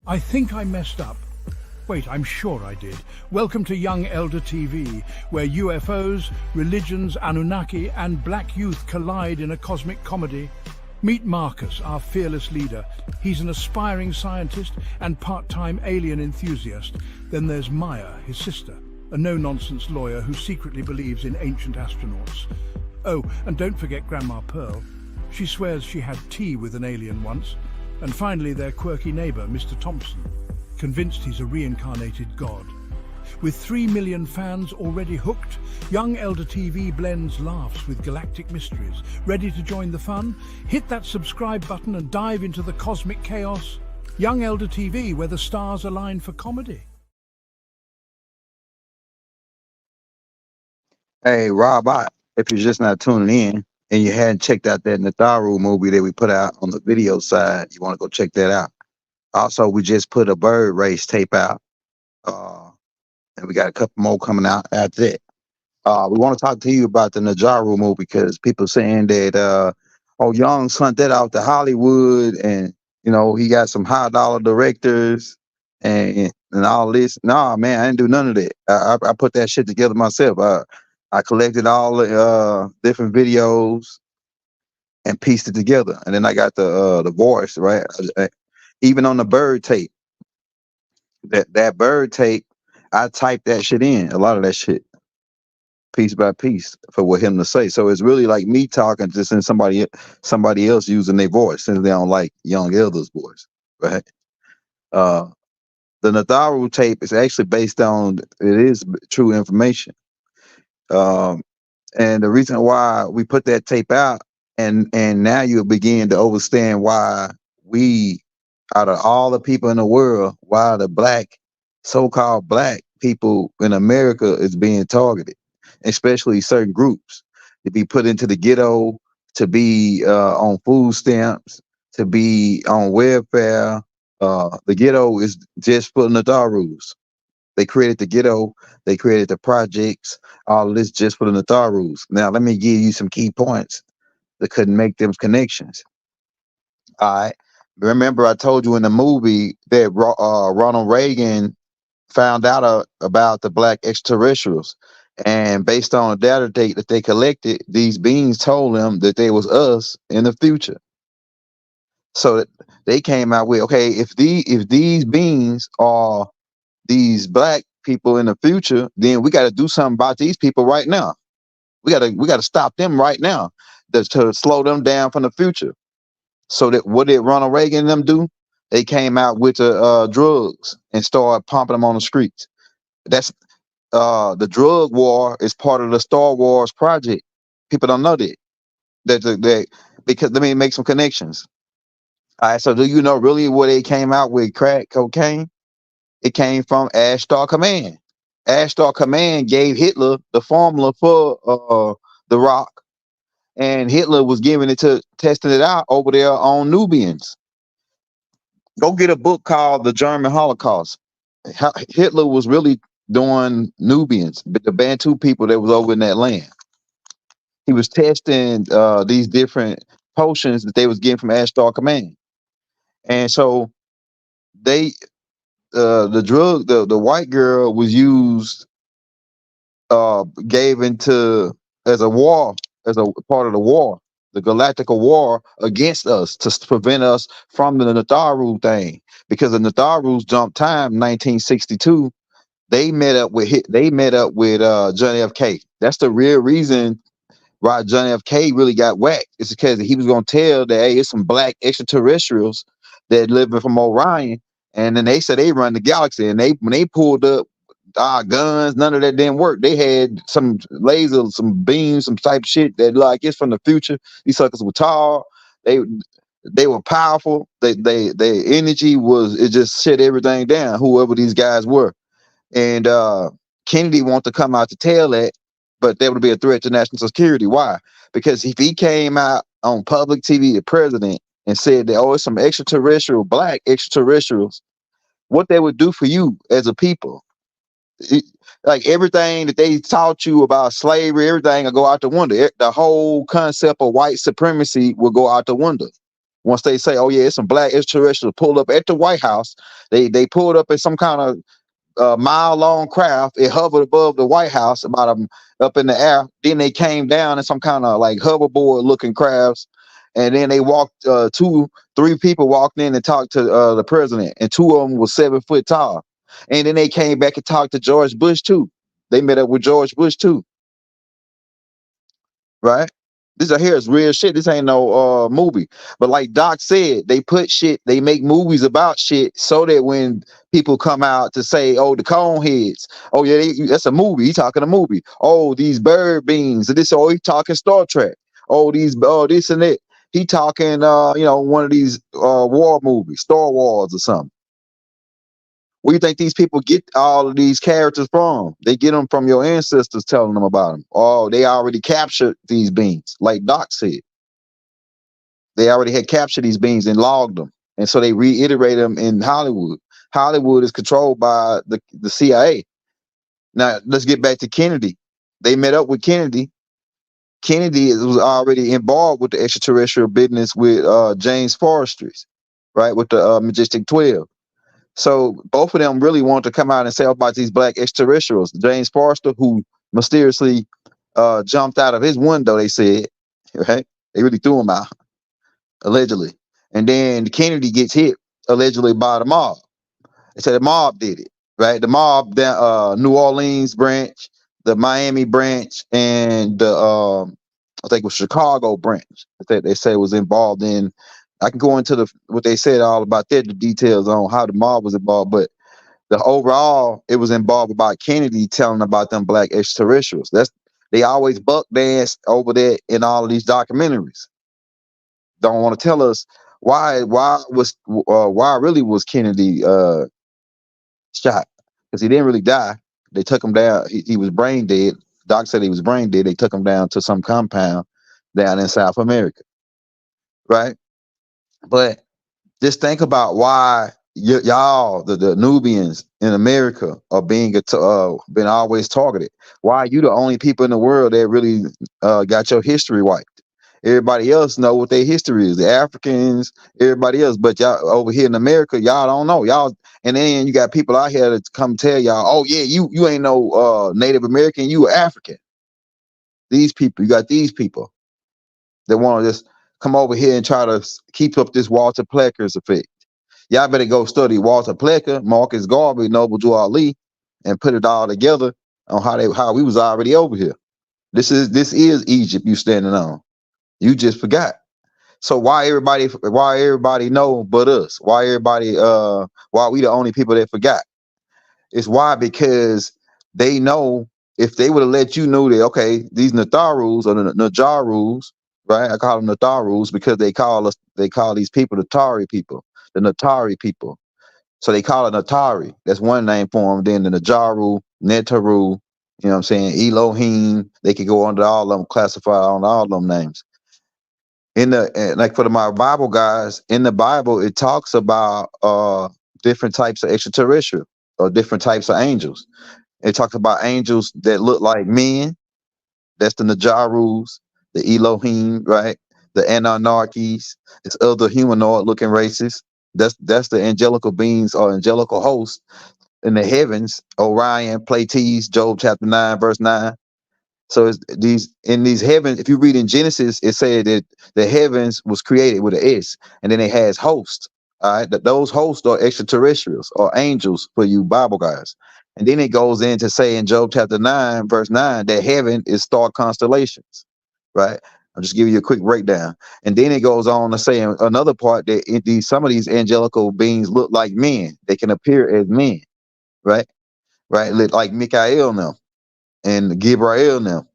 I think I messed up. Wait, I'm sure I did. Welcome to Young Elder TV, where UFOs, religions, Anunnaki, and black youth collide in a cosmic comedy. Meet Marcus, our fearless leader. He's an aspiring scientist and part-time alien enthusiast. Then there's Maya, his sister, a no-nonsense lawyer who secretly believes in ancient astronauts. Oh, and don't forget Grandma Pearl. She swears she had tea with an alien once. And finally, their quirky neighbor, Mr. Thompson, convinced he's a reincarnated god. With 3 million fans already hooked, Young Elder TV blends laughs with galactic mysteries. Ready to join the fun? Hit that subscribe button and dive into the cosmic chaos. Young Elder TV, where the stars align for comedy. Hey, Rob, if you're just not tuning in and you hadn't checked out that Nadjaru movie that we put out on the video side, you want to go check that out. Also, we just put a bird race tape out, and we got a couple more coming out after that. We want to talk to you about the Nadjaru movie because people saying that, Young sent that out to Hollywood and, he got some high dollar directors and all this. Nah, man, I didn't do none of that. I put that shit together myself. I collected all the different videos and pieced it together, and then I got the voice right. Even on the bird tape, that bird tape, I typed that shit in, a lot of that shit, piece by piece, for what him to say. So it's really like me talking, just in somebody else using their voice, since they don't like Young Elder's voice, right? The Nadjaru tape is actually based on, it is true information. And the reason why we put that tape out, and now you'll begin to understand why we, out of all the people in the world, why the so-called black people in America is being targeted, especially certain groups, to be put into the ghetto, to be on food stamps, to be on welfare. The ghetto is just for Nadjarus. They created the ghetto, they created the projects, all of this just for the Nadjarus. Now, let me give you some key points that couldn't make them connections. All right. Remember, I told you in the movie that Ronald Regan found out about the black extraterrestrials. And based on the data that they collected, these beings told them that they was us in the future. So that they came out with, okay, if these beings are these black people in the future, then we got to do something about these people right now. We got to stop them right now to slow them down from the future. So that what did Ronald Reagan and them do? They came out with the drugs and started pumping them on the streets. That's the drug war is part of the Star Wars project. People don't know that because let me make some connections. All right, so do you know really where they came out with crack cocaine? It came from Ashtar Command. Ashtar Command gave Hitler the formula for the rock, and Hitler was testing it out over there on Nubians. Go get a book called The German Holocaust. Hitler was really doing Nubians, the Bantu people that was over in that land. He was testing these different potions that they was getting from Ashtar Command, and so they. The white girl was used, gave into as a part of the war, the Galactic war against us, to prevent us from the Nadjaru thing, because the Nadjarus jumped time 1962. They met up with John F.K. That's the real reason why John F.K. really got whacked. It's because he was gonna tell that, hey, it's some black extraterrestrials that living from Orion. And then they said they run the galaxy, and when they pulled up guns, none of that didn't work. They had some laser, some beams, some type of shit that like it's from the future. These suckers were tall. They were powerful. Their energy it just shut everything down. Whoever these guys were, and Kennedy wanted to come out to tell that, but that would be a threat to national security. Why? Because if he came out on public TV, the president, and said that, oh, it's some black extraterrestrials, what they would do for you as a people. Like everything that they taught you about slavery, everything will go out the window. The whole concept of white supremacy will go out the window. Once they say, oh yeah, it's some black extraterrestrials pulled up at the White House, they pulled up in some kind of mile-long craft. It hovered above the White House, about up in the air. Then they came down in some kind of like hoverboard-looking crafts, and then they walked. 3 people walked in and talked to the president, and 2 of them was 7 foot tall. And then they came back and talked to George Bush too. They met up with George Bush too, right? This right here is real shit. This ain't no movie. But like Doc said, they put shit, they make movies about shit so that when people come out to say, oh, the cone heads, oh yeah, that's a movie. He talking a movie. Oh, these bird beings. This, oh, he talking Star Trek. Oh, these, oh, this and that. He talking one of these war movies, Star Wars or something. Where do you think these people get all of these characters from? They get them from your ancestors telling them about them. Oh, they already captured these beings, like Doc said. They already had captured these beings and logged them. And so they reiterate them in Hollywood. Hollywood is controlled by the CIA. Now, let's get back to Kennedy. They met up with Kennedy. Kennedy was already involved with the extraterrestrial business with James Forestry's, right, with the Majestic 12. So both of them really wanted to come out and say about these black extraterrestrials. James Forster, who mysteriously jumped out of his window, they said, right? They really threw him out, allegedly. And then Kennedy gets hit, allegedly, by the mob. They said the mob did it, right? The mob, New Orleans branch, the Miami branch, and the, I think it was Chicago branch that they say was involved in. I can go into what they said all about that, the details on how the mob was involved, but the overall, it was involved about Kennedy telling about them black extraterrestrials. They always buck dance over there in all of these documentaries. Don't want to tell us why really was Kennedy shot, because he didn't really die. They took him down. He was brain dead. Doc said he was brain dead. They took him down to some compound down in South America, right? But just think about why y'all, the Nubians in America, are been always targeted. Why are you the only people in the world that really got your history wiped? Everybody else know what their history is. The Africans, everybody else, but y'all over here in America, y'all don't know. Y'all, and then you got people out here that come tell y'all, oh yeah, you ain't no Native American, you African. These people, you got these people that want to just come over here and try to keep up this Walter Plecker's effect. Y'all better go study Walter Plecker, Marcus Garvey, Noble Drew Ali, and put it all together on how we was already over here. This is Egypt you standing on. You just forgot. So why everybody know but us? Why we the only people that forgot? It's why, because they know if they would have let you know that, okay, these Natharus or the Nadjarus, right? I call them Natharus because they call these people the Tari people, the Natari people. So they call it Natari. That's one name for them. Then the Nadjaru, Netaru, you know what I'm saying? Elohim. They could go under all of them, classify on all of them names. Like for my Bible guys, in the Bible, it talks about different types of extraterrestrial or different types of angels. It talks about angels that look like men. That's the Nadjarus, the Elohim, right? The Anunnakis. It's other humanoid looking races. That's the angelical beings or angelical hosts in the heavens. Orion, Pleiades, Job chapter 9, verse 9. So in these heavens, if you read in Genesis, it said that the heavens was created with an S, and then it has hosts. All right, those hosts are extraterrestrials or angels for you Bible guys. And then it goes in to say in Job chapter 9, verse 9, that heaven is star constellations, right? I'll just give you a quick breakdown. And then it goes on to say in another part that some of these angelical beings look like men. They can appear as men, right? Right, like Michael now and Gabriel now.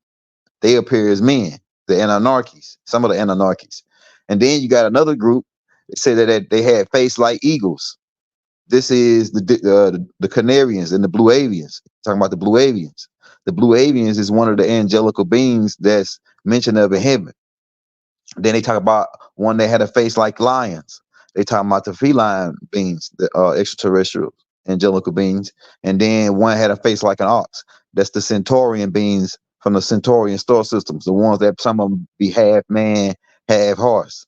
They appear as men, the Anunnakis, some of the Anunnakis. And then you got another group that said that they had face like eagles. This is the Canarians and the Blue Avians. Talking about the Blue Avians. The Blue Avians is one of the angelical beings that's mentioned of in heaven. Then they talk about one that had a face like lions. They talk about the feline beings, the extraterrestrial angelical beings. And then one had a face like an ox. That's the Centaurian beings from the Centaurian star systems, the ones that some of them be half man, half horse.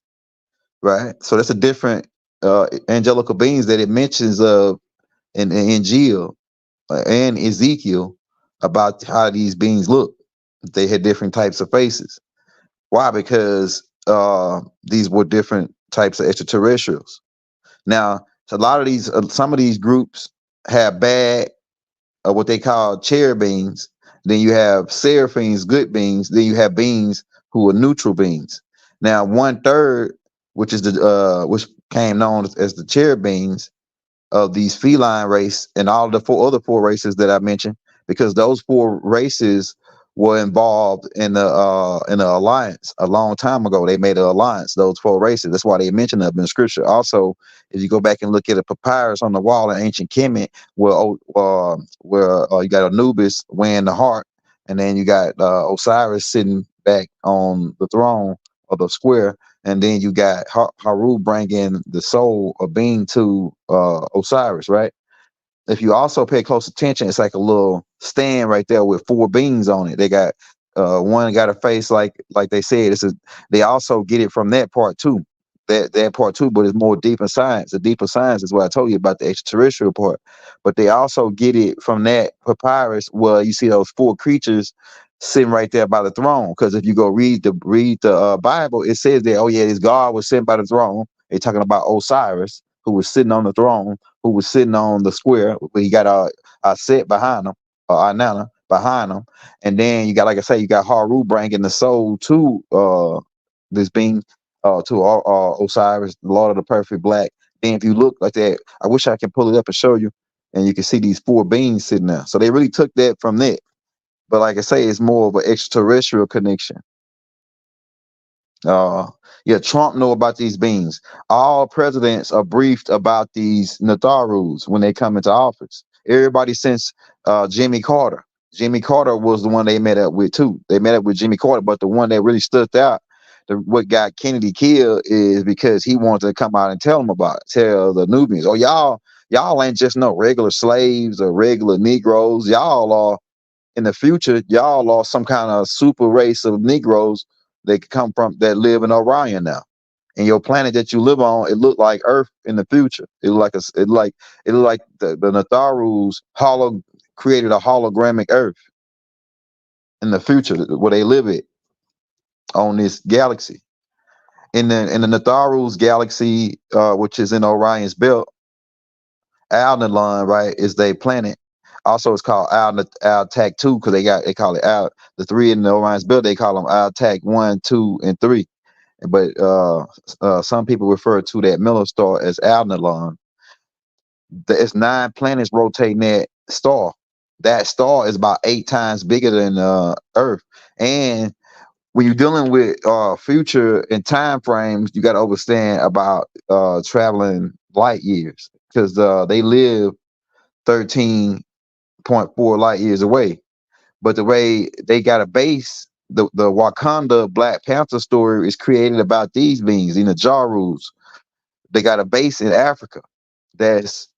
right? So that's a different angelical beings that it mentions of in Jill and Ezekiel about how these beings look. They had different types of faces. Why? Because these were different types of extraterrestrials. Now, so a lot of these, some of these groups have bad, what they call cherubims. Then you have seraphims, good beings. Then you have beings who are neutral beings. Now, one third, which is the which came known as the cherubims, of these feline race and all the four races that I mentioned, because those four races were involved in the alliance a long time ago. They made an alliance, those four races. That's why they mention them in scripture. Also, if you go back and look at a papyrus on the wall in ancient Kemet, where you got Anubis weighing the heart, and then you got Osiris sitting back on the throne of the square, and then you got Haru bringing the soul of being to Osiris, right? If you also pay close attention, it's like a little stand right there with four beings on it. They got one got a face like they said. They also get it from that part too. That part too, but it's more deep in science. The deeper science is what I told you about the extraterrestrial part. But they also get it from that papyrus where you see those four creatures sitting right there by the throne. Because if you go read the Bible, it says that, oh yeah, this God was sitting by the throne. They're talking about Osiris, who was sitting on the throne, who was sitting on the square. He got a set behind him, Inanna behind him, and then you got, like I say, you got Haru bringing the soul to this being, to Osiris, the Lord of the Perfect Black. Then if you look like that, I wish I can pull it up and show you, and you can see these four beings sitting there. So they really took that from that. But like I say, it's more of an extraterrestrial connection. Uh, yeah, Trump know about these beings. All presidents are briefed about these Natharus when they come into office. Everybody since Jimmy Carter. Jimmy Carter was the one they met up with too. They met up with Jimmy Carter, but the one that really stood out, what got Kennedy killed, is because he wanted to come out and tell them about it, tell the Nubians, oh y'all ain't just no regular slaves or regular Negroes. Y'all are, in the future, y'all are some kind of super race of Negroes that come from, that live in Orion now. And your planet that you live on, it looked like Earth in the future. It looked like the Natharus created a hologramic Earth in the future where they live it on this galaxy. In the Natharus galaxy, which is in Orion's belt, Alnilan, right, is their planet. Also, it's called Al-Tac 2 because they call it Al. The three in the Orion's belt, they call them Al-Tac 1, 2, and 3. But some people refer to that middle star as Alnilan. It's 9 planets rotating that star. That star is about 8 times bigger than Earth. And when you're dealing with future and time frames, you got to understand about traveling light years, because they live 13.4 light years away. But the way they got a base, the Wakanda Black Panther story is created about these beings, the Nadjarus. They got a base in Africa. That's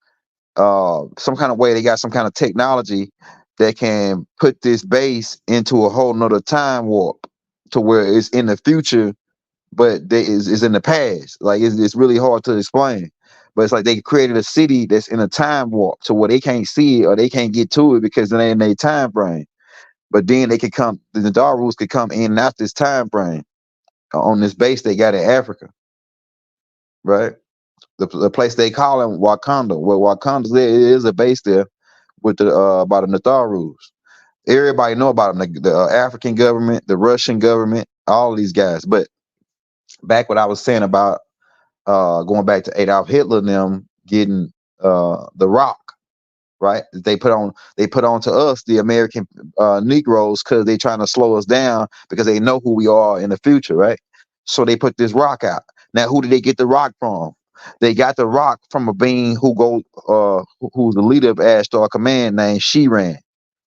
some kind of way, they got some kind of technology that can put this base into a whole nother time warp to where it's in the future, but is in the past. Like it's really hard to explain. But it's like they created a city that's in a time warp to where they can't see it or they can't get to it because it ain't in their time frame. But then they could come, the Darus could come in and out this time frame on this base they got in Africa, right? The place they call them Wakanda. Well, Wakanda's there, it is a base there with the by the Natharus. Everybody know about them, the African government, the Russian government, all these guys. But back what I was saying about going back to Adolf Hitler and them getting the rock, right? They put on to us, the American Negroes, because they trying to slow us down because they know who we are in the future, right? So they put this rock out. Now, who did they get the rock from? They got the rock from a being who's the leader of Ashtar Command named Shiran,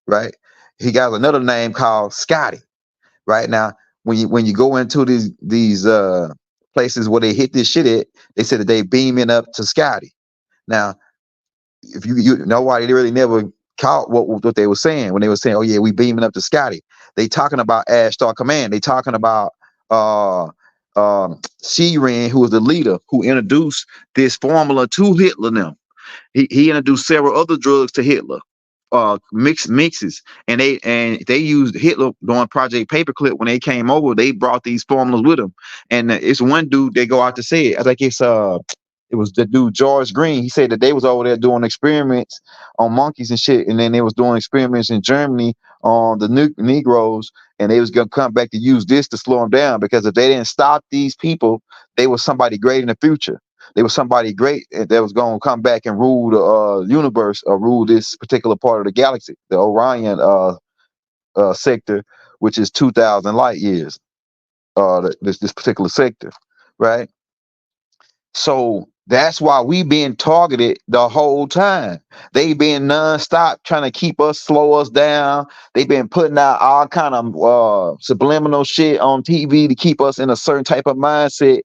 right? He got another name called Scotty. Right now, when you go into these places where they hit this shit at, they said that they beaming up to Scotty. Now, if you know why they really never caught what they were saying when they were saying, oh yeah, we beaming up to Scotty. They talking about Ashtar Command. They talking about Sheeran, who was the leader, who introduced this formula to Hitler. Now he introduced several other drugs to Hitler, mixes, and they used Hitler during Project Paperclip. When they came over, they brought these formulas with them. And it's one dude they go out to say it. I think it was the dude George Green. He said that they was over there doing experiments on monkeys and shit, and then they was doing experiments in Germany on the Negros, and they was gonna come back to use this to slow them down, because if they didn't stop these people, they was somebody great in the future. They was somebody great that was going to come back and rule the universe, or rule this particular part of the galaxy, the Orion sector, which is 2,000 light years. This particular sector, right? So that's why we being targeted the whole time. They been nonstop trying to keep us, slow us down. They been putting out all kind of subliminal shit on TV to keep us in a certain type of mindset,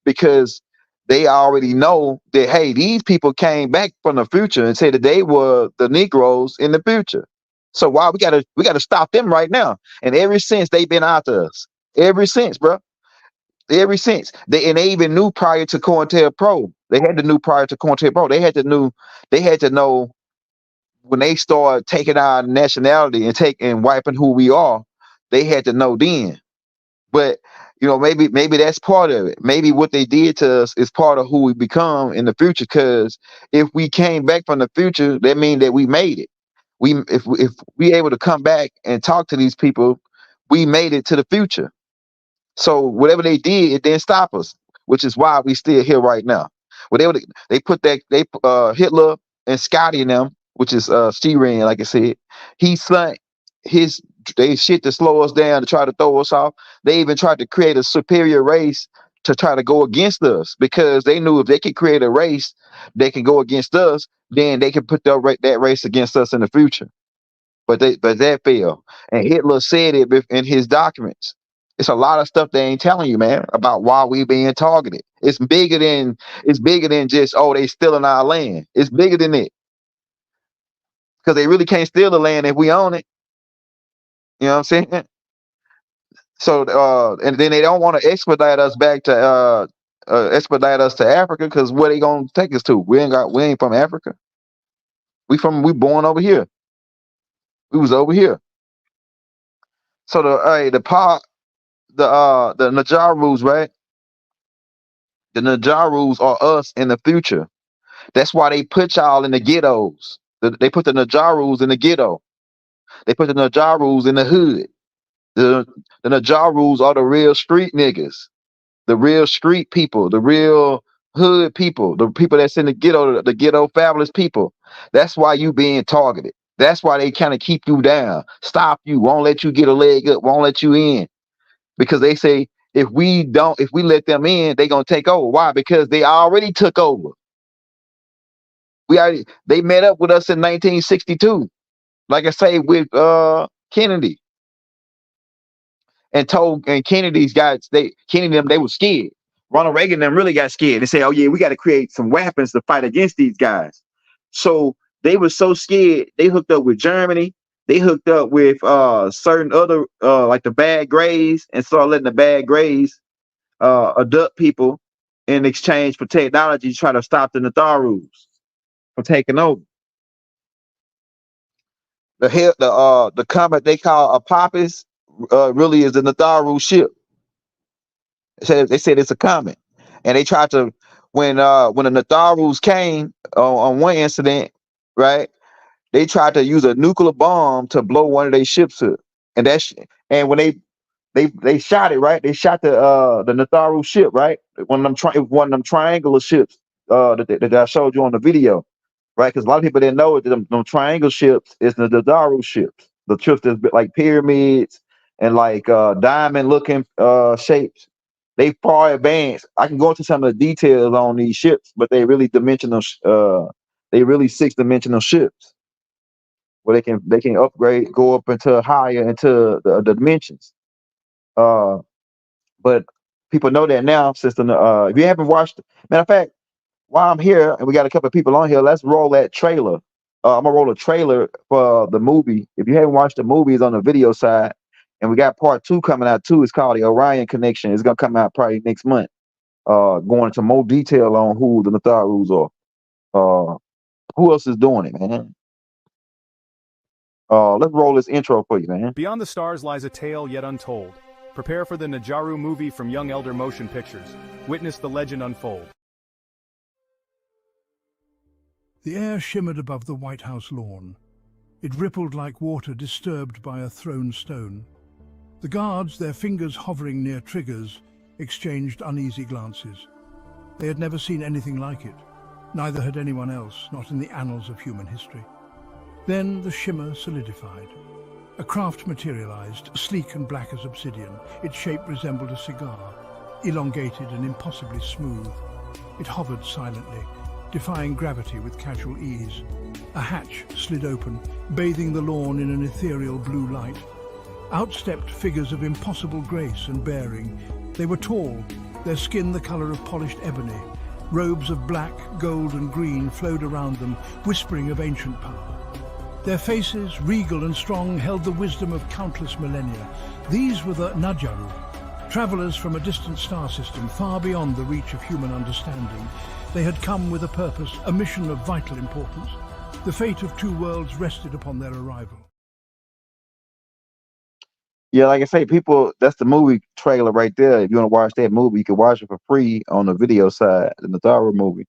because they already know that, hey, these people came back from the future and said that they were the Negroes in the future. So why we gotta stop them right now? And ever since they've been after us, ever since, bro. Ever since they even knew prior to COINTELPRO. They had to knew prior to COINTELPRO. They had to know when they started taking our nationality and wiping who we are. They had to know then. But maybe that's part of it. Maybe what they did to us is part of who we become in the future. Because if we came back from the future, that means that we made it. If we able to come back and talk to these people, we made it to the future. So whatever they did, it didn't stop us, which is why we still here right now. Whatever they put Hitler and Scotty in them, which is Sheeran, like I said, he sent his they shit to slow us down, to try to throw us off. They even tried to create a superior race to try to go against us, because they knew if they could create a race, they can go against us, then they can put that race against us in the future. But that failed. And Hitler said it in his documents. It's a lot of stuff they ain't telling you, man, about why we being targeted. It's bigger than just, oh, they stealing our land. It's bigger than it. Because they really can't steal the land if we own it. You know what I'm saying? So and then they don't want to expedite us to Africa, because where they gonna take us to? We ain't from Africa. We born over here. We was over here. So the Nadjarus, right? The Nadjarus are us in the future. That's why they put y'all in the ghettos. They put the Nadjarus in the ghetto. They put the Nadjarus in the hood. The Nadjarus are the real street niggas, the real street people, the real hood people, the people that's in the ghetto fabulous people. That's why you being targeted. That's why they kind of keep you down, stop you, won't let you get a leg up, won't let you in. Because they say if we let them in, they gonna take over. Why? Because they already took over. They met up with us in 1962, like I say, with Kennedy, and Kennedy's guys, Kennedy them, they were scared. Ronald Reagan them really got scared. They said, oh yeah, we got to create some weapons to fight against these guys. So they were so scared, they hooked up with Germany. They hooked up with certain other like the Bad Greys, and started letting the Bad Greys abduct people in exchange for technology to try to stop the Nadjarus from taking over. The comet they call Apophis really is the Nadjaru ship. They said it's a comet, and they tried to when the Nadjarus came on one incident, right? They tried to use a nuclear bomb to blow one of their ships up, and and when they shot it, right? They shot the Nadjaru ship, right? One of them triangular ships that I showed you on the video, right? Because a lot of people didn't know it. Them triangle ships is the Nadjaru ships, the ships that's like pyramids and like diamond looking shapes. They far advanced. I can go into some of the details on these ships, but they really dimensional. They really 6-dimensional ships where they can upgrade, go up into higher into the dimensions. But people know that now since if you haven't watched, matter of fact, while I'm here and we got a couple of people on here, let's roll that trailer. I'm gonna roll a trailer for the movie. If you haven't watched the movie, it's on the video side. And we got part 2 coming out too. It's called the Orion Connection. It's gonna come out probably next month. Going into more detail on who the Nadjarus are. Who else is doing it, man? Let's roll this intro for you, man. Beyond the stars lies a tale yet untold. Prepare for the Nadjaru Movie from Young Elder Motion Pictures. Witness the legend unfold. The air shimmered above the White House lawn. It rippled like water disturbed by a thrown stone. The guards, their fingers hovering near triggers, exchanged uneasy glances. They had never seen anything like it. Neither had anyone else, not in the annals of human history. Then the shimmer solidified. A craft materialized, sleek and black as obsidian. Its shape resembled a cigar, elongated and impossibly smooth. It hovered silently, defying gravity with casual ease. A hatch slid open, bathing the lawn in an ethereal blue light. Out stepped figures of impossible grace and bearing. They were tall, their skin the color of polished ebony. Robes of black, gold and green flowed around them, whispering of ancient power. Their faces, regal and strong, held the wisdom of countless millennia. These were the Nadjaru, travelers from a distant star system far beyond the reach of human understanding. They had come with a purpose, a mission of vital importance. The fate of 2 worlds rested upon their arrival. Yeah, like I say, people, that's the movie trailer right there. If you want to watch that movie, you can watch it for free on the video side, the Nadjaru Movie.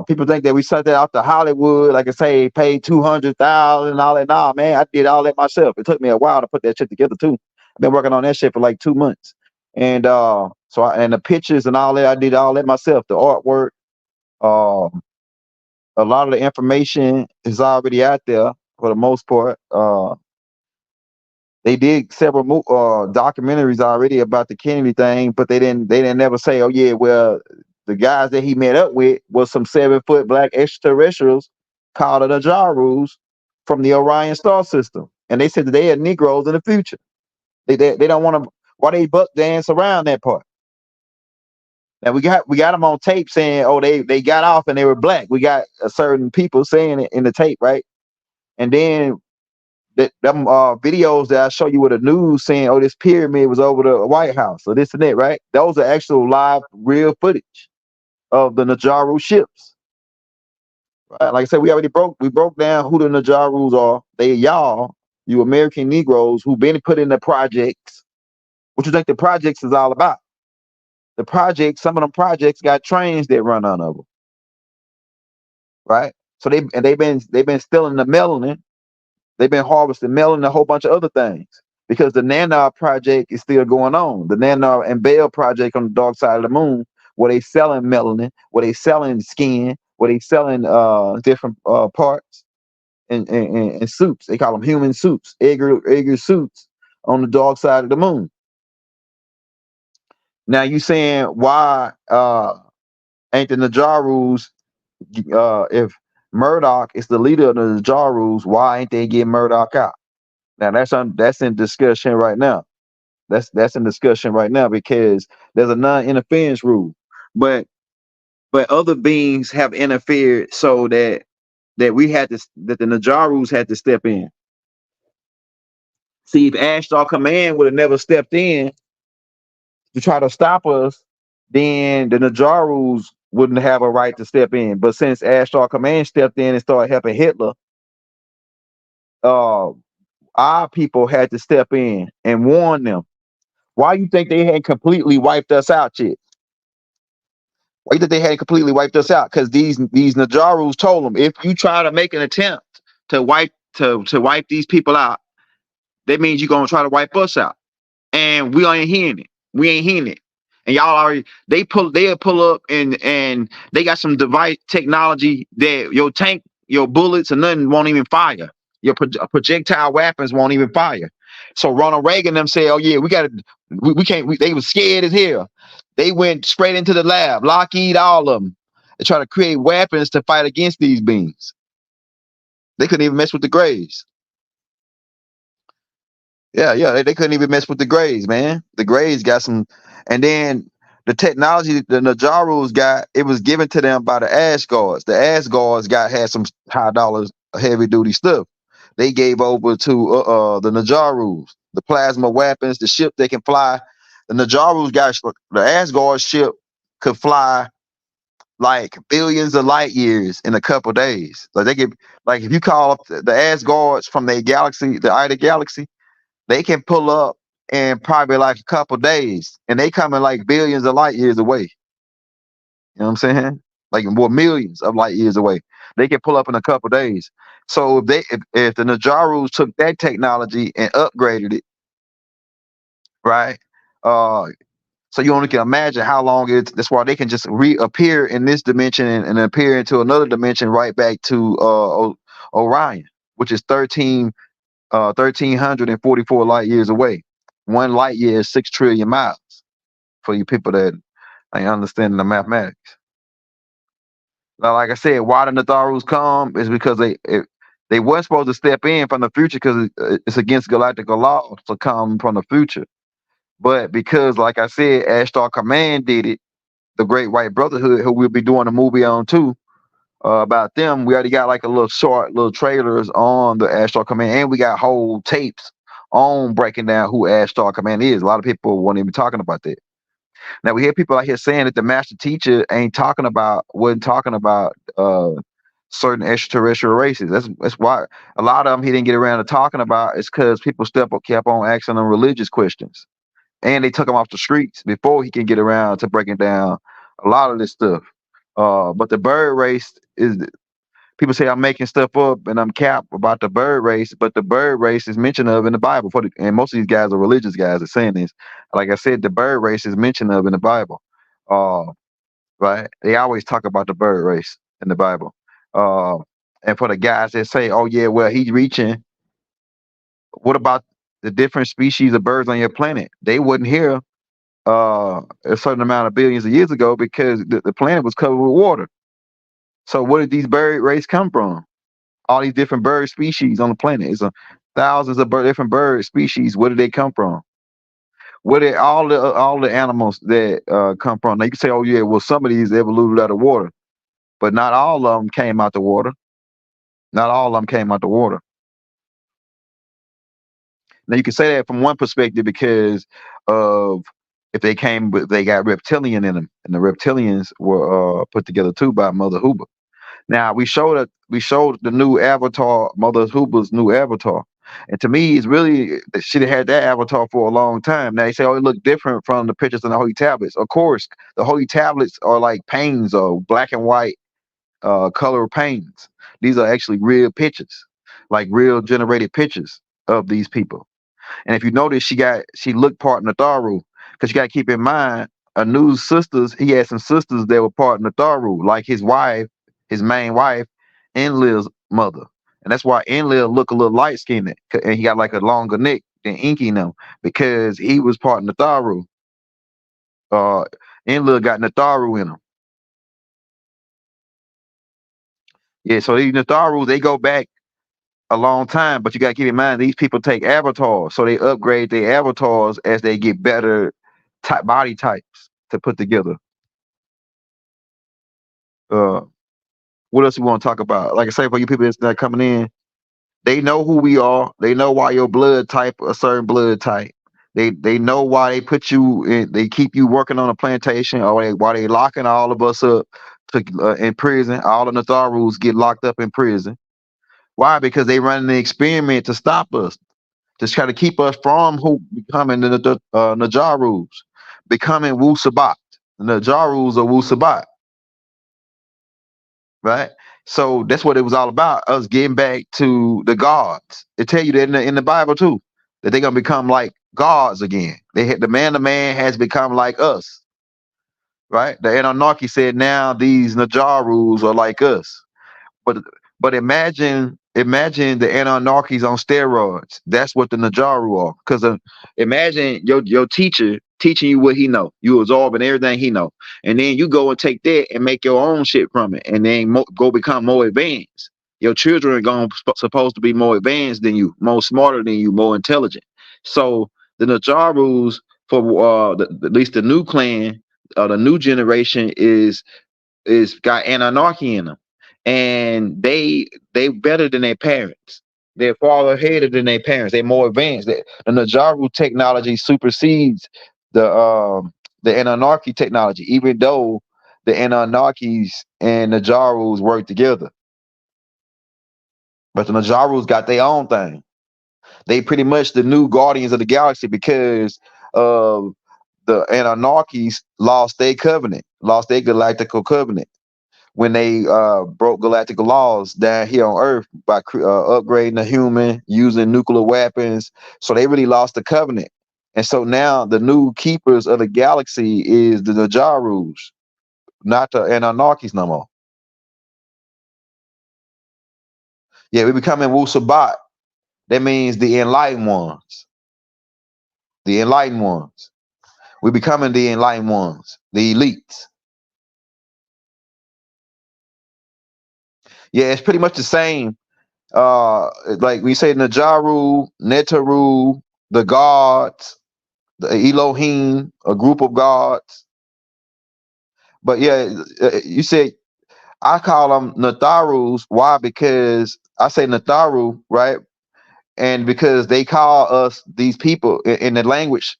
People think that we sent that out to Hollywood, like I say, paid $200,000 and all that. Nah, man, I did all that myself. It took me a while to put that shit together too. I've been working on that shit for like 2 months, and and the pictures and all that, I did all that myself. The artwork, a lot of the information is already out there for the most part. They did several documentaries already about the Kennedy thing, but they didn't never say, oh yeah, well, the guys that he met up with was some 7-foot black extraterrestrials called the Nadjarus from the Orion star system. And they said that they are Negros in the future. They don't want to, why they buck dance around that part. Now we got them on tape saying, oh, they got off and they were black. We got certain people saying it in the tape, right? And then them videos that I show you with the news saying, oh, this pyramid was over the White House or this and that, right? Those are actual live, real footage of the Nadjaru ships. Right? Like I said, we broke down who the Nadjarus are. They y'all, you American Negroes who've been put in the projects. What you think the projects is all about? The projects, some of them projects got trains that run under them. Right? So they've been stealing the melanin. They've been harvesting melanin and a whole bunch of other things because the Nanar project is still going on. The Nanar and Bale project on the dark side of the moon, where they selling melanin, where they selling skin, where they selling different parts and suits. They call them human suits, Edgar suits on the dark side of the moon. Now you saying why ain't the Nadjarus, if Murdoch is the leader of the Nadjarus, why ain't they getting Murdoch out? Now that's in discussion right now. That's in discussion right now because there's a non-interference rule, but other beings have interfered so that the Nadjarus had to step in. See, if Ashtar Command would have never stepped in to try to stop us, then the Nadjarus wouldn't have a right to step in. But since Ashtar Command stepped in and started helping Hitler, our people had to step in and warn them. Why you think they hadn't completely wiped us out yet? Why you think they hadn't completely wiped us out? Because these Nadjarus told them, if you try to make an attempt to wipe these people out, that means you're gonna try to wipe us out. And we ain't hearing it. We ain't hearing it. And y'all already they'll pull up and they got some device technology that your tank, your bullets and nothing won't even fire. Your projectile weapons won't even fire. So Ronald Regan them say, oh yeah, we can't. They were scared as hell. They went straight into the lab, Lockheed, all of them. They try to create weapons to fight against these beings. They couldn't even mess with the Greys. Yeah, they couldn't even mess with the Greys, man. The Greys got some, and then the technology the Nadjarus got, it was given to them by the Asgards. The Asgards had some high dollars, heavy duty stuff. They gave over to the Nadjarus. the plasma weapons, the ship they can fly. The Nadjaru's got the Asgard ship could fly like billions of light years in a couple days. Like they can, like if you call up the Asgards from their galaxy, the Ida galaxy, they can pull up in probably like a couple days, and they coming like billions of light years away. You know what I'm saying? Like more millions of light years away. They can pull up in a couple days. So if the Nadjarus took that technology and upgraded it, right? Uh, so you only can imagine how long it's. That's why they can just reappear in this dimension and appear into another dimension right back to Orion, which is 1,344 light years away. 1 light year is 6 trillion miles. For you people that ain't understanding the mathematics. Now, like I said, why the Natharus come is because they weren't supposed to step in from the future because it's against galactic law to come from the future. But because, like I said, Ashtar Command did it, the Great White Brotherhood, who we'll be doing a movie on too, about them. We already got like a little trailers on the Ashtar Command, and we got whole tapes on breaking down who Ashtar Command is. A lot of people weren't even talking about that. Now we hear people out here saying that the master teacher wasn't talking about certain extraterrestrial races. That's why a lot of them he didn't get around to talking about is because people kept on asking them religious questions, and they took him off the streets before he can get around to breaking down a lot of this stuff. But the bird race is. People say I'm making stuff up and I'm cap about the bird race, but the bird race is mentioned of in the Bible. And most of these guys are religious guys that saying this. Like I said, the bird race is mentioned of in the Bible. Uh, right? They always talk about the bird race in the Bible. Uh, and for the guys that say, "Oh yeah, well he's reaching," what about the different species of birds on your planet? They wouldn't hear a certain amount of billions of years ago because the planet was covered with water. So where did these bird race come from? All these different bird species on the planet. It's thousands of different bird species. Where did they come from? Where did all the animals that come from? Now you can say, "Oh yeah, well some of these evolved out of water," but not all of them came out the water. Not all of them came out the water. Now you can say that from one perspective because of if they got reptilian in them, and the reptilians were put together too by Mother Huber. Now we showed the new avatar, Mother Huber's new avatar, and to me, it's really she had that avatar for a long time. Now they say, "Oh, it looked different from the pictures in the holy tablets." Of course, the holy tablets are like paintings of black and white color paintings. These are actually real pictures, like real generated pictures of these people. And if you notice, she looked part Natharu, because you got to keep in mind, Anu's sisters. He had some sisters that were part Natharu, like his wife, his main wife, Enlil's mother, and that's why Enlil look a little light skinned, and he got like a longer neck than Inky them because he was part Natharu. Uh, Enlil got Natharu in him. Yeah, so these Natharu they go back a long time, but you got to keep in mind these people take avatars, so they upgrade their avatars as they get better body types to put together. Uh, what else you want to talk about? Like I say, for you people that's not coming in, they know who we are. They know why your blood type a certain blood type. They know why they put you in. They keep you working on a plantation, or why they locking all of us up in prison. All the Natharus get locked up in prison. Why? Because they running the experiment to stop us, to try to keep us from who becoming the Nadjarus, becoming Wu-Sabat. The Nadjarus are Wu-Sabat, right? So that's what it was all about, us getting back to the gods. It tell you that in the Bible too, that they're gonna become like gods again. The man has become like us, right? The Anunnaki said now these Nadjarus are like us. But imagine the Anunnakis on steroids. That's what the Nadjaru are. Because imagine your teacher teaching you what he know. You absorbing everything he know, and then you go and take that and make your own shit from it, and then go become more advanced. Your children are going supposed to be more advanced than you, more smarter than you, more intelligent. So the Nadjarus for at least the new clan, the new generation is got Anunnaki in them, and they better than their parents. They're far ahead than their parents. They're more advanced. The Nadjaru technology supersedes the Anunnaki technology, even though the Anunnakis and Nadjarus work together. But the Nadjarus got their own thing. They pretty much the new guardians of the galaxy because the Anunnakis lost their covenant, lost their galactical covenant when they broke galactic laws down here on Earth by upgrading the human, using nuclear weapons. So they really lost the covenant. And so now the new keepers of the galaxy is the Nadjarus, not the Anunnakis no more. Yeah, we becoming Wu-Sabat. That means the enlightened ones. The enlightened ones. We becoming the enlightened ones, the elites. Yeah, it's pretty much the same. Like we say Nadjaru, Netaru, the gods, the Elohim, a group of gods. But yeah, you said I call them Natharus. Why? Because I say Natharu, right? And because they call us these people in the language,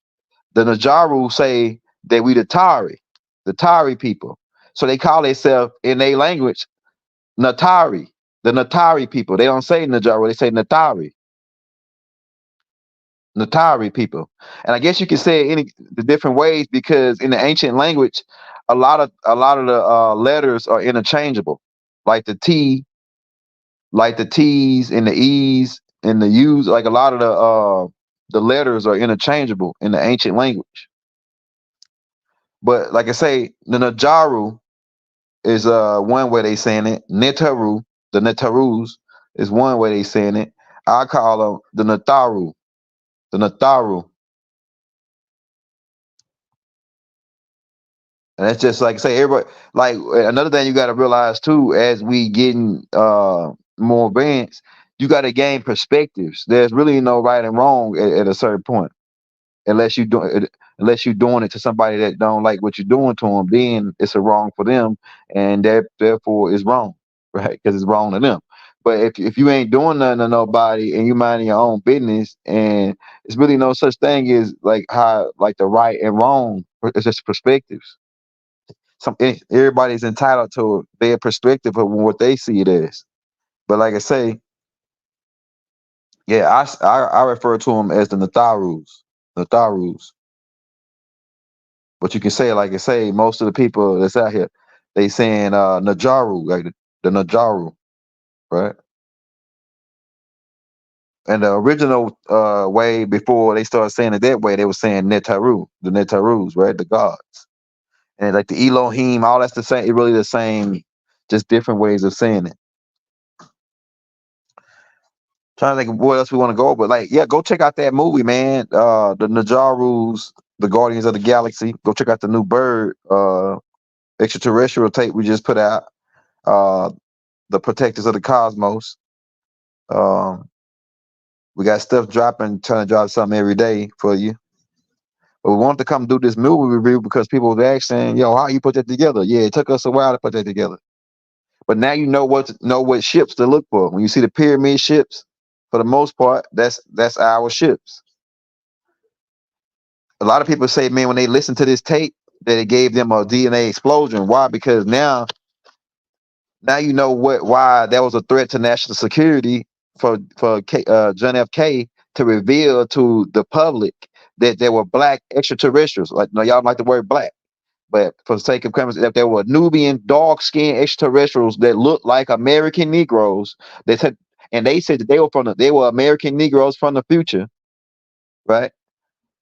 the Nadjaru say that we the Tari people. So they call themselves in their language Natari, the Natari people. They don't say Nadjaru, they say Natari people. And I guess you can say it the different ways because in the ancient language, a lot of the letters are interchangeable, like the T, like the T's and the E's and the U's. Like a lot of the letters are interchangeable in the ancient language. But like I say, the Nadjaru is one way they saying it. Netaru, the Netarus is one way they saying it. I call them the Natharu, the Natharu. And that's just like say everybody like another thing you gotta realize too, as we getting more advanced, you gotta gain perspectives. There's really no right and wrong at a certain point. Unless you do unless you're doing it to somebody that don't like what you're doing to them, then it's a wrong for them, and that therefore is wrong, right? Because it's wrong to them. But if you ain't doing nothing to nobody and you minding your own business, and it's really no such thing as like how like the right and wrong. It's just perspectives. Everybody's entitled to their perspective of what they see it as. But like I say, yeah, I refer to them as the Natharus. But you can say, like I say, most of the people that's out here, they saying Nadjaru, like the Nadjaru, right? And the original way before they started saying it that way, they were saying Netaru, the Netarus, right? The gods. And like the Elohim, all that's the same, it really the same, just different ways of saying it. Trying to think of what else we want to go, but like, yeah, go check out that movie, man. The Nadjarus, the Guardians of the Galaxy. Go check out the new bird, extraterrestrial tape we just put out. The Protectors of the Cosmos. We got stuff dropping, trying to drop something every day for you. But we wanted to come do this movie review because people were asking, yo, how you put that together? Yeah, it took us a while to put that together. But now you know what ships to look for. When you see the pyramid ships, for the most part, that's our ships. A lot of people say, man, when they listen to this tape, that it gave them a DNA explosion. Why? Because now you know why that was a threat to national security for John F. K to reveal to the public that there were black extraterrestrials. Like, no, y'all don't like the word black, but for the sake of conversation, that there were Nubian dark-skinned extraterrestrials that looked like American Negroes. And they said that they were American Negroes from the future, right?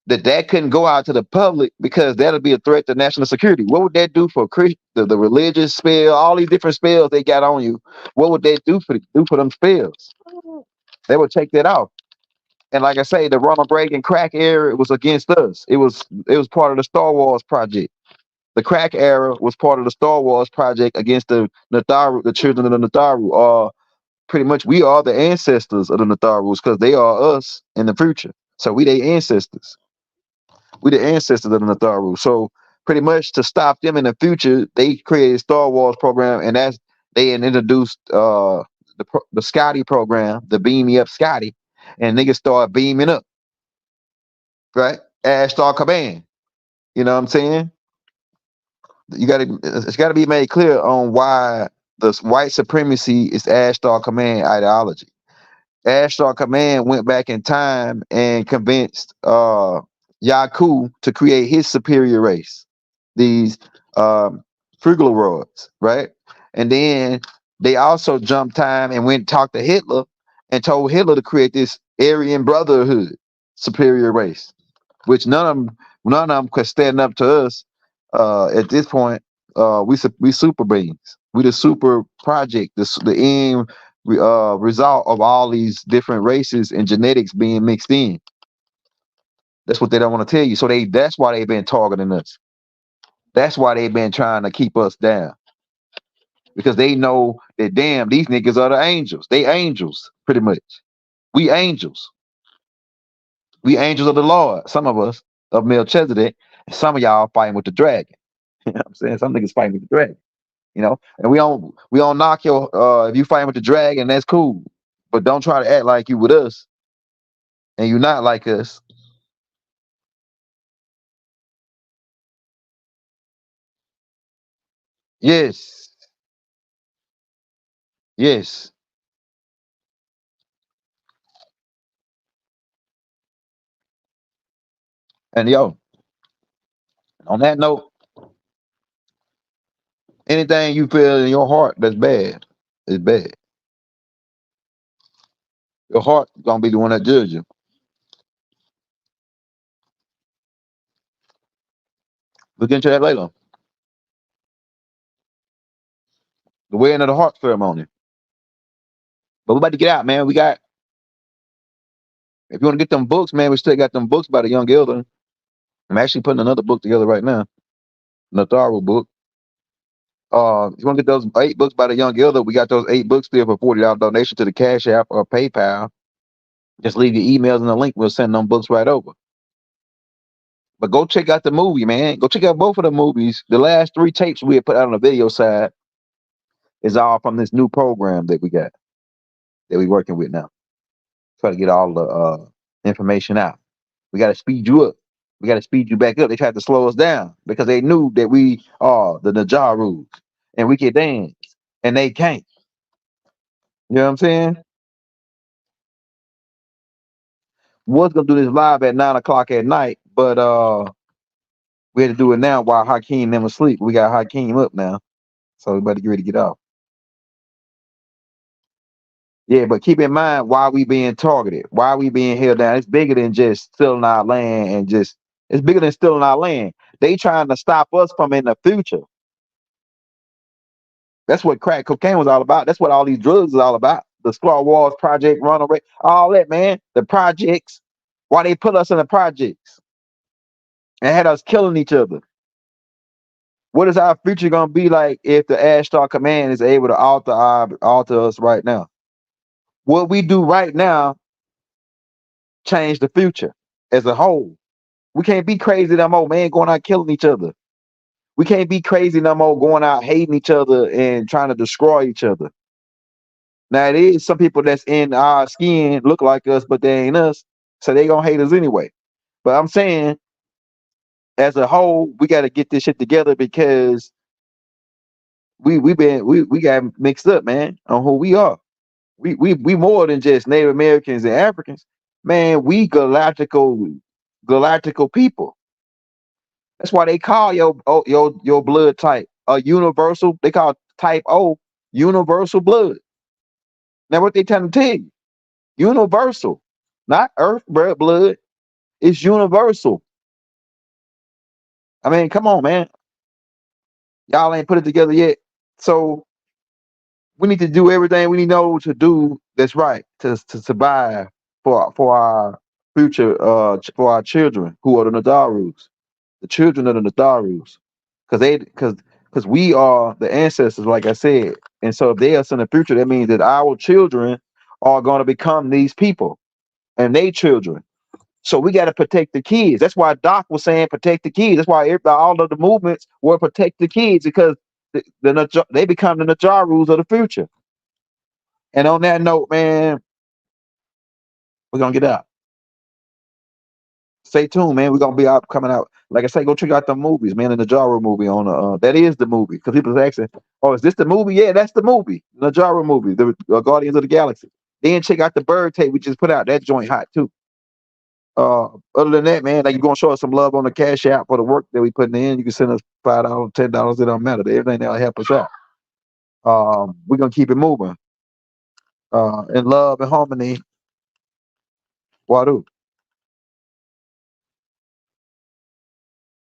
That couldn't go out to the public because that'll be a threat to national security. What would that do for the religious spell, all these different spells they got on you? What would that do for them spells? They would take that off. And like I say, the Ronald Reagan crack era was against us. It was part of the Star Wars project. The crack era was part of the Star Wars project against the Natharu, the children of the Natharu. Pretty much, we are the ancestors of the Natharus because they are us in the future. So we their ancestors. We the ancestors of the Nadjaru. So pretty much to stop them in the future, they created a Star Wars program, and they introduced the the Scotty program, the Beam Me Up Scotty, and niggas start beaming up, right? Ashtar Command. You know what I'm saying? It's gotta be made clear on why the white supremacy is Ashtar Command ideology. Ashtar Command went back in time and convinced Yaku to create his superior race, these Frugaloids, right? And then they also jumped time and went and talked to Hitler and told Hitler to create this Aryan Brotherhood superior race, which none of them could stand up to us. At this point, we super beings. We the super project, the end result of all these different races and genetics being mixed in. That's what they don't want to tell you. So that's why they've been targeting us. That's why they've been trying to keep us down. Because they know that damn, these niggas are the angels. They angels, pretty much. We angels. We angels of the Lord. Some of us of Melchizedek, and some of y'all fighting with the dragon. You know what I'm saying? Some niggas fighting with the dragon. You know, and we don't knock your if you fighting with the dragon, that's cool. But don't try to act like you with us and you're not like us. Yes. Yes. And yo, on that note, anything you feel in your heart that's bad is bad. Your heart gonna be the one that judge you. Look into that later. The wearing of the heart ceremony. But we about to get out, man. If you want to get them books, man, we still got them books by the young elder. I'm actually putting another book together right now. Nadjaru book. If you want to get those 8 books by the young elder, we got those 8 books still for $40 donation to the Cash App or PayPal. Just leave your emails in the link. We'll send them books right over. But go check out the movie, man. Go check out both of the movies. The last 3 tapes we had put out on the video side is all from this new program that we got, that we're working with now. Try to get all the information out. We got to speed you up. We got to speed you back up. They tried to slow us down because they knew that we are the Nadjaru and we can dance and they can't. You know what I'm saying? Was gonna do this live at 9 o'clock at night, but we had to do it now while Hakeem never sleep. We got Hakeem up now, so we better get ready to get off. Yeah, but keep in mind why we being targeted, why we being held down. It's bigger than just stealing our land and just it's bigger than stealing our land. They trying to stop us from in the future. That's what crack cocaine was all about. That's what all these drugs is all about. The Star Wars Project, Ronald, all that, man. The projects. Why they put us in the projects and had us killing each other. What is our future gonna be like if the Ashtar Command is able to alter us right now? What we do right now change the future as a whole. We can't be crazy no more, man, going out killing each other. We can't be crazy no more going out hating each other and trying to destroy each other. Now it is some people that's in our skin look like us, but they ain't us, so they gonna hate us anyway. But I'm saying, as a whole, we got to get this shit together because we got mixed up, man, on who we are. We more than just Native Americans and Africans, man. We galactical people. That's why they call your blood type a universal. They call type O universal blood. Now what they trying to tell you? Universal, not Earth blood. It's universal. I mean, come on, man. Y'all ain't put it together yet. So we need to do everything we know to do that's right to survive for our future, for our children who are the Nadjarus, the children of the Nadjarus, because we are the ancestors, like I said. And so if they are in the future, that means that our children are going to become these people and they children. So we got to protect the kids. That's why Doc was saying protect the kids. That's why all of the movements were protect the kids because they become the Nadjarus of the future. And on that note, man, we're gonna get out. Stay tuned, man. We're gonna be out coming out. Like I say, go check out the movies, man. The Nadjaru movie on that is the movie. Because people are asking, oh, is this the movie? Yeah, that's the movie. Nadjaru movie, the Guardians of the Galaxy. Then check out the Bird tape we just put out. That joint hot too. Other than that, man, like you're gonna show us some love on the Cash App for the work that we putting in. You can send us $5, $10. It don't matter. Everything that'll help us out. We're gonna keep it moving. In love and harmony. Wadu.